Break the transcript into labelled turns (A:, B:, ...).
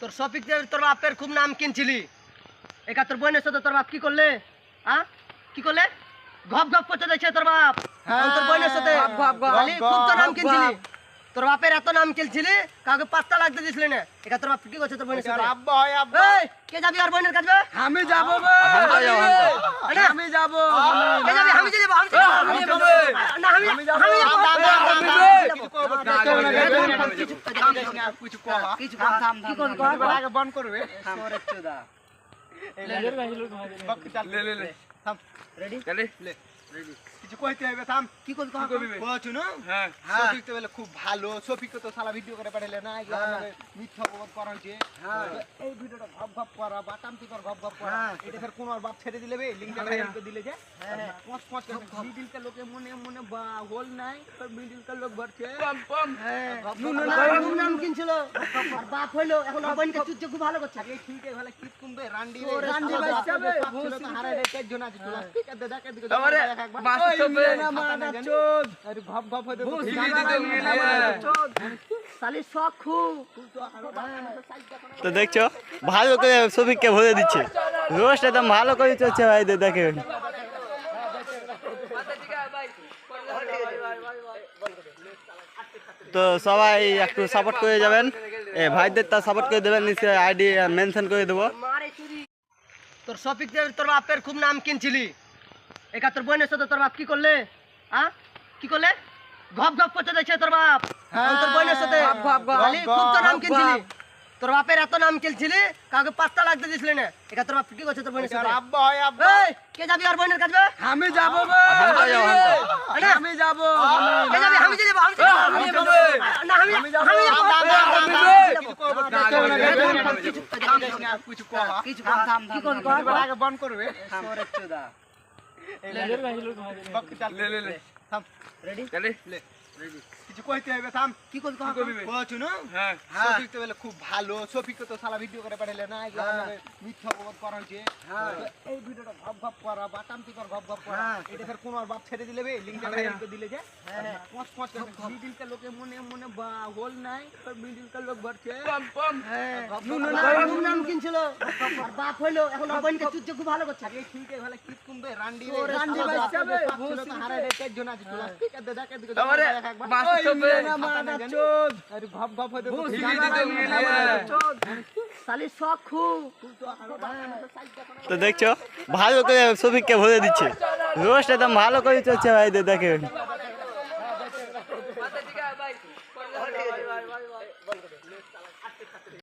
A: তোর শফিক তোর বাপের খুব নাম কিনছিলি, একা তোর বোনের সাথে তোর বাপ কি করলে? কি করলে? ঘপ ঘপ করতে দেখছে তোর বাপ তোর বোনের সাথে খুব তো নাম কিনছিলি, তোর বাপের এত নাম কিনছিলি কাউকে পাত্তা লাগতে দিছিলি না, একা তোর বাপ কি করছে তোর বোনের সাথে?
B: আব্বা হয় আব্বা।
A: এই কে যাবি আর বোনের কাছে?
B: আমি যাব বে। আমি যাব।
A: কে যাবি? আমি যাব। আমি যাব না। আমি যাব।
B: কিছু কম
A: কিছু থাম কি করবি?
B: আগে বন্ধ করবে।
A: সরের চোদা
B: লে থাম
A: রেডি
B: চলে লে রেডি কিছু কইতে হবে থাম
A: কি করবি?
B: কি করবি বলছো না
C: হ্যাঁ
B: শফিক তো বলে খুব ভালো শফিক তো সালা ভিডিও করে পাঠাইলে না এগুলো আমাদের মিথ্যা অপবাদ করা হয়েছে এই ভিডিওটা ঘপ ঘপ করা বাটাম টিপার ঘপ ঘপ করা এটা ফের কোন আর বাপ ছেড়ে দিলে বে লিংকটা ভাইরাল করে দিলে যে পাঁচ পাঁচ মিডিল কা লোকে মনে মনে বা হোল নাই তো মিডিল কা লোক ভরছে
C: পম পম
A: নুন নাম কিনছিল আর বাপ হইলো এখন অবনকে চুচ্চে খুব ভালো করছে।
B: আগে ঠিক আছে ভালো কিপ কুমবে রান্ডি
A: রান্ডি বাচ্চা বে
B: হারা রে তেজ জন আছে তোলা ঠিক আছে দেখা দিকে
C: আমারে মাস্টার হবে
B: আরে ঘপ ঘপ হতে
A: সালি শখ খুব
D: তো দেখছো ভালো করে শফিককে ভরে দিচ্ছে, রোস্ট একদম ভালো করে চলছে ভাই, দেখে তো সবাই একটু সাপোর্ট করে যাবেন, ভাইদের তা সাপোর্ট করে দেবেন, আইডি মেনশন করে দেবো।
A: তোর শফিক তোর বাপের খুব নাম কিনছিলি, একা তোর বোনের সাথে তোর বাপ কি করলে? কি করলে? ঘপ ঘপ করতে দেখছে তোর বাপ তোর বোনের সাথে খুব তো নাম কিনছিলি, তোর বাপের এত নাম কিনছিলি কাউকে পাত্তা লাগতে দিছিলি না, একা তোর বাপ কি করছে তোর বোনের সাথে?
B: আব্বা হয় আব্বা।
A: এই কে যাবি আর বোনের কাছে?
B: আমি যাব বে। আমি যাব।
A: কে যাবি? আমি যাব। আমি যাব না। আমি যাব।
B: কিছু কম
A: কিছু থাম কি করবি?
B: আগে বন্ধ করবে।
A: সরের চোদা
C: লে
B: থাম
A: রেডি
C: চলে
B: লে রেডি কিছু কইতে হবে থাম
A: কি করবি?
B: বলছো না
C: হ্যাঁ
B: শফিক তো বলে খুব ভালো শফিক তো সালা ভিডিও করে পাঠাইলে না এগুলো আমাদের মিথ্যা অপবাদ করা হয়েছে এই ভিডিওটা ঘপ ঘপ করা বাটাম টিপার ঘপ ঘপ করা এটা ফের কোন আর বাপ ছেড়ে দিলে বে লিংকটা ভাইরাল করে দিলে যে পাঁচ পাঁচ মিডিল কা লোকে মনে মনে বা হোল নাই তো মিডিল কা লোক ভরছে
C: পম পম
A: নুন নাম কিনছিল আর বাপ হইলো এখন অবনকে চুচ্চে খুব ভালো করছে।
B: আগে ঠিক আছে ভালো কিপ কুমবে রান্ডি
A: রান্ডি বাচ্চা বে
B: হারা রে তেজ জন আছে তোলা ঠিক আছে দেখা দিকে
C: আমারে মাস্টার হবে
B: আরে ঘপ ঘপ হতে
A: সালি শখ খুব
D: তো দেখছো ভালো করে শফিককে ভরে দিচ্ছে, রোস্ট একদম ভালো করে চলছে ভাই, দেখে